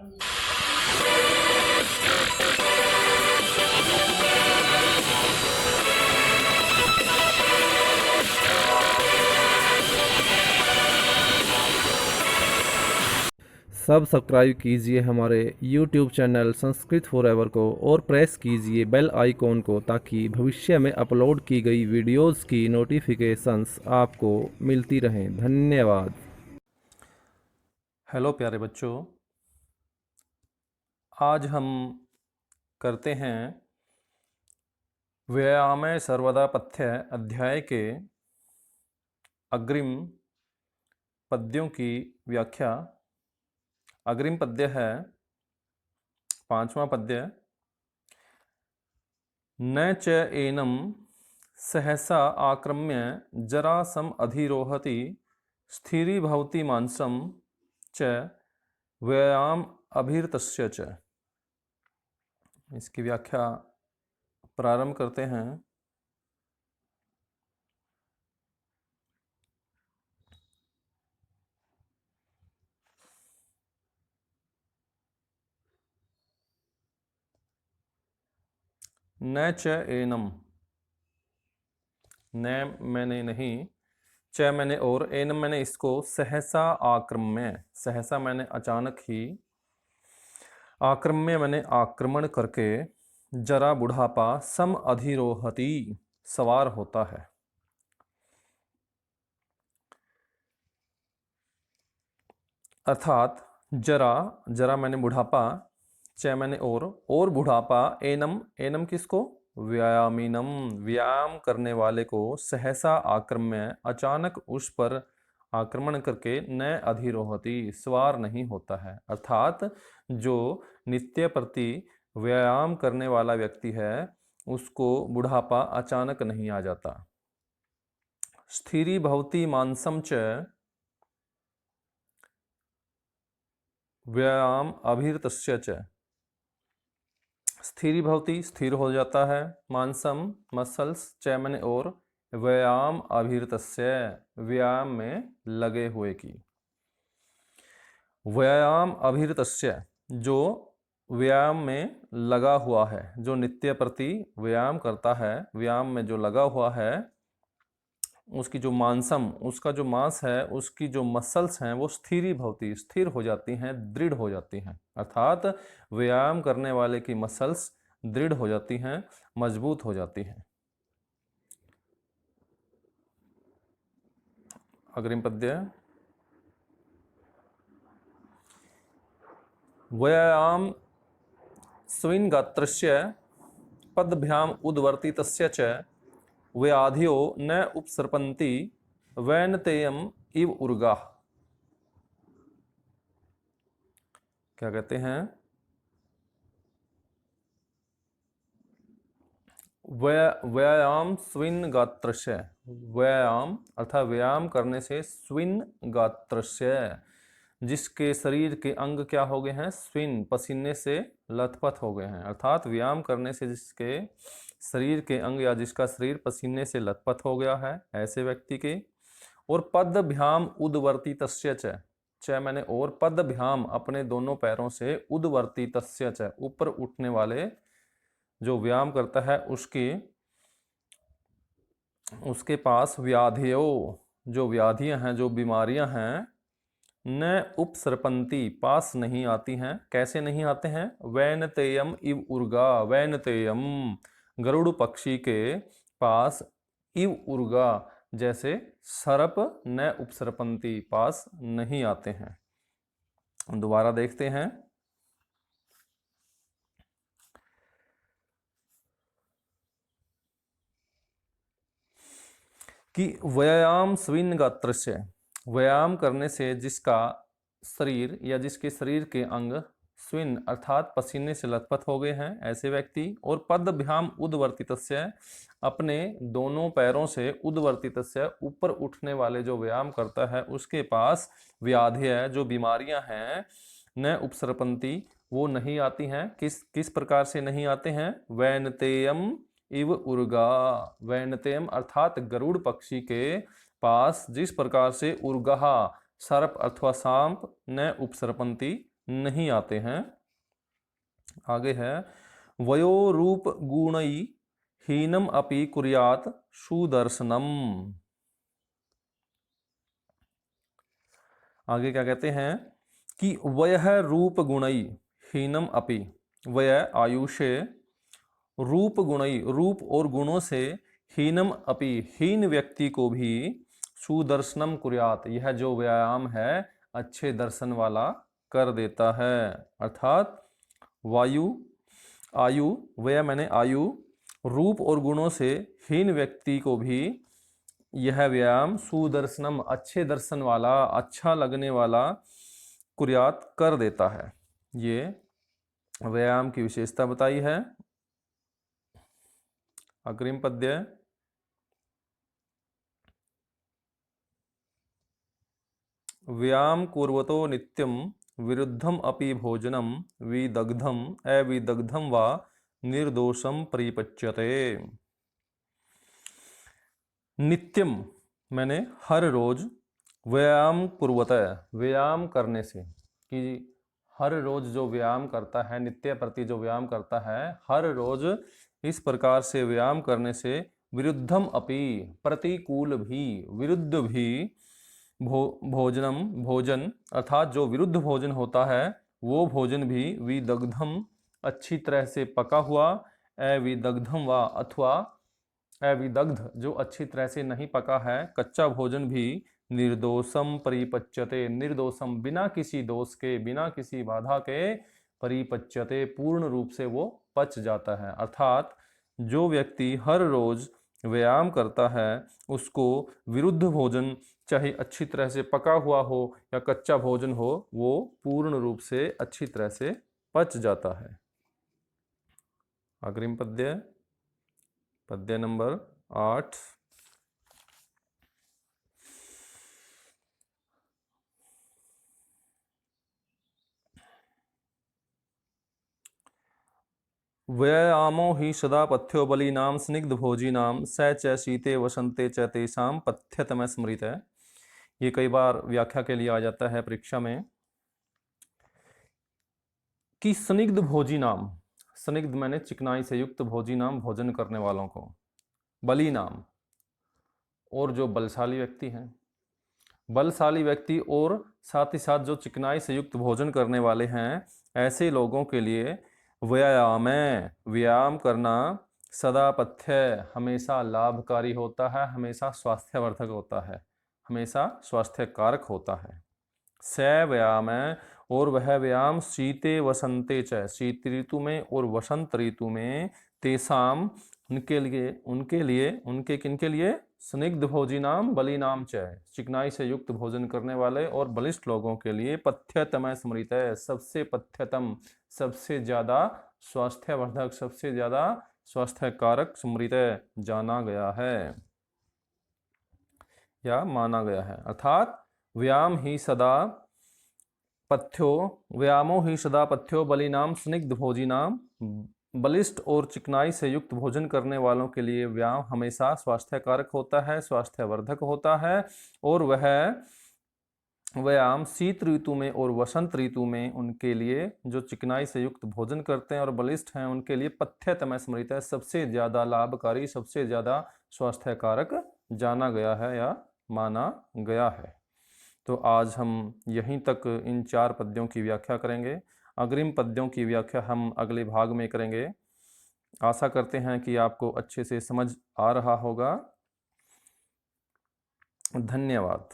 सब सब्सक्राइब कीजिए हमारे YouTube चैनल संस्कृत फॉरएवर को और प्रेस कीजिए बेल आइकॉन को ताकि भविष्य में अपलोड की गई वीडियोस की नोटिफिकेशंस आपको मिलती रहें। धन्यवाद। हेलो प्यारे बच्चों, आज हम करते हैं व्यायामे सर्वदा पथ्य अध्याय के अग्रिम पद्यों की व्याख्या। अग्रिम पद्य है 5वां पद्य। न च एनम सहसा आक्रम्य जरासम अधिरोहति स्थिरी भवति मांसम च व्यायाम अभिरतस्य च। इसकी व्याख्या प्रारंभ करते हैं। न च एनम, न मैंने नहीं, च मैंने और, एनम मैंने इसको, सहसा आक्रम्य, सहसा मैंने अचानक ही, आक्रम्य मैंने आक्रमण करके, जरा बुढ़ापा, सम अधिरोहति सवार होता है। अर्थात जरा, जरा मैंने बुढ़ापा, च मैंने और बुढ़ापा, एनम, एनम किसको, व्यायामीनम, व्यायाम करने वाले को, सहसा आक्रम्य अचानक उस पर आक्रमण करके, न अधिरोहति सवार नहीं होता है। अर्थात जो नित्य प्रति व्यायाम करने वाला व्यक्ति है उसको बुढ़ापा अचानक नहीं आ जाता। स्थिरी भवति मांसम च व्यायाम अभिरतस्य च। स्थिरी भवति स्थिर हो जाता है, मांसम मसल्स, च मैंने और, व्यायाम अभिरतस्य व्यायाम में लगे हुए की। व्यायाम अभिरतस्य जो व्यायाम में लगा हुआ है, जो नित्य प्रति व्यायाम करता है, व्यायाम में जो लगा हुआ है, उसकी जो मांसम, उसका जो मांस है, उसकी जो मसल्स हैं वो स्थिरी भवती स्थिर हो जाती हैं, दृढ़ हो जाती हैं। अर्थात व्यायाम करने वाले की मसल्स दृढ़ हो जाती हैं, मजबूत हो जाती हैं। अग्रिम पद्य। व्यायाम स्विन्गात्रस्य पदभ्याम उद्वर्तितस्य च व्याधियो न उपसर्पन्ति वैनतेयम इव उर्गा। क्या कहते हैं? व्यायाम स्विन गात्रस्य, व्यायाम अर्थात व्यायाम करने से, स्विन गात्रस्य जिसके शरीर के अंग क्या हो गए हैं, स्विन पसीने से लथपथ हो गए हैं। अर्थात व्यायाम करने से जिसके शरीर के अंग या जिसका शरीर पसीने से लथपथ हो गया है, ऐसे व्यक्ति के। और पदभ्याम उद्वर्तितस्य च मैंने और, पदभ्याम अपने दोनों पैरों से, उद्वर्तितस्य च ऊपर उठने वाले जो व्यायाम करता है उसके पास व्याधियों, जो व्याधियां हैं, जो बीमारियां हैं, न उपसर्पन्ति पास नहीं आती हैं। कैसे नहीं आते हैं? वैनतेयम इव उर्गा, वैनतेयम गरुड़ पक्षी के पास, इव उर्गा जैसे सर्प, न उपसर्पन्ति पास नहीं आते हैं। दोबारा देखते हैं कि व्यायाम स्विन गात्रस्य, व्यायाम करने से जिसका शरीर या जिसके शरीर के अंग स्विन अर्थात पसीने से लथपथ हो गए हैं, ऐसे व्यक्ति। और पदभ्याम उद्वर्तितस्य अपने दोनों पैरों से, उद्वर्तितस्य ऊपर उठने वाले जो व्यायाम करता है उसके पास व्याधि है, जो बीमारियां हैं, न उपसर्पन्ति वो नहीं आती हैं। किस प्रकार से नहीं आते हैं? वैनतेयम इव उर्गा, वैनतेयम अर्थात गरुड़ पक्षी के पास जिस प्रकार से उर्गा सर्प अथवा सांप, न उपसर्पन्ति नहीं आते हैं। आगे है वयोरूप गुणई हीनम अपि कुर्यात सुदर्शनम। आगे क्या कहते हैं कि वयः रूप गुणई हीनम अपि, वय आयुषे, रूप गुणई रूप और गुणों से, हीनम अपि हीन व्यक्ति को भी, सुदर्शनम कुर्यात यह जो व्यायाम है अच्छे दर्शन वाला कर देता है। अर्थात वायु आयु, वय मैंने आयु, रूप और गुणों से हीन व्यक्ति को भी यह व्यायाम सुदर्शनम अच्छे दर्शन वाला, अच्छा लगने वाला कुर्यात कर देता है। ये व्यायाम की विशेषता बताई है। अग्रिम पद्य। व्यायाम कुर्वतो नित्यम विरुद्धम अपि भोजनम विदग्धम अविदग्धम वा निर्दोषम परिपच्यते। नित्यम मैंने हर रोज, व्यायाम कुर्वतः व्यायाम करने से, कि हर रोज जो व्यायाम करता है, नित्य प्रति जो व्यायाम करता है, हर रोज इस प्रकार से व्यायाम करने से, विरुद्धम अपि प्रतिकूल भी, विरुद्ध भी, भोजनम भोजन अर्थात जो विरुद्ध भोजन होता है वो भोजन भी, विदग्धम अच्छी तरह से पका हुआ, अविदग्धम वा अथवा अविदग्ध जो अच्छी तरह से नहीं पका है, कच्चा भोजन भी, निर्दोषम परिपच्यते निर्दोषम बिना किसी दोष के, बिना किसी बाधा के, परिपच्यते पूर्ण रूप से वो पच जाता है। अर्थात जो व्यक्ति हर रोज व्यायाम करता है उसको विरुद्ध भोजन चाहे अच्छी तरह से पका हुआ हो या कच्चा भोजन हो, वो पूर्ण रूप से अच्छी तरह से पच जाता है। अग्रिम पद्य, पद्य नंबर 8। व्यायामो हि सदा पथ्यो बलीनाम स्निग्ध भोजीनाम स च शीते वसंते च तेषां पथ्यतम स्मृत है। ये कई बार व्याख्या के लिए आ जाता है परीक्षा में कि स्निग्ध भोजी नाम, स्निग्ध मैंने चिकनाई से युक्त, भोजी नाम भोजन करने वालों को, बली नाम और जो बलशाली व्यक्ति हैं, बलशाली व्यक्ति और साथ ही साथ जो चिकनाई से युक्त भोजन करने वाले हैं, ऐसे लोगों के लिए व्यायाम व्यायाम करना सदा पथ्य हमेशा लाभकारी होता है, हमेशा स्वास्थ्यवर्धक होता है, हमेशा स्वास्थ्य कारक होता है। स व्यायाम और वह व्यायाम शीते वसंते च, शीत ऋतु में और वसंत ऋतु में, तेसाम उनके लिए उनके किनके लिए, स्निग्ध भोजिनाम बलिनाम च चिकनाई से युक्त भोजन करने वाले और बलिष्ठ लोगों के लिए, पथ्यतम स्मृत सबसे पथ्यतम, सबसे ज्यादा स्वास्थ्यवर्धक, सबसे ज्यादा स्वास्थ्य कारक स्मृत जाना गया है या माना गया है। अर्थात व्यायाम ही सदा पथ्यो, व्यायामो ही सदा पथ्यो बलिनाम स्निग्ध भोजिनाम, बलिष्ठ और चिकनाई से युक्त भोजन करने वालों के लिए व्यायाम हमेशा स्वास्थ्यकारक होता है, स्वास्थ्यवर्धक होता है। और वह व्यायाम शीत ऋतु में और वसंत ऋतु में उनके लिए, जो चिकनाई से युक्त भोजन करते हैं और बलिष्ठ हैं, उनके लिए पथ्यतम स्मृत है सबसे ज्यादा लाभकारी, सबसे ज्यादा स्वास्थ्यकारक जाना गया है या माना गया है। तो आज हम यहीं तक इन 4 पद्यों की व्याख्या करेंगे। अग्रिम पद्यों की व्याख्या हम अगले भाग में करेंगे। आशा करते हैं कि आपको अच्छे से समझ आ रहा होगा। धन्यवाद।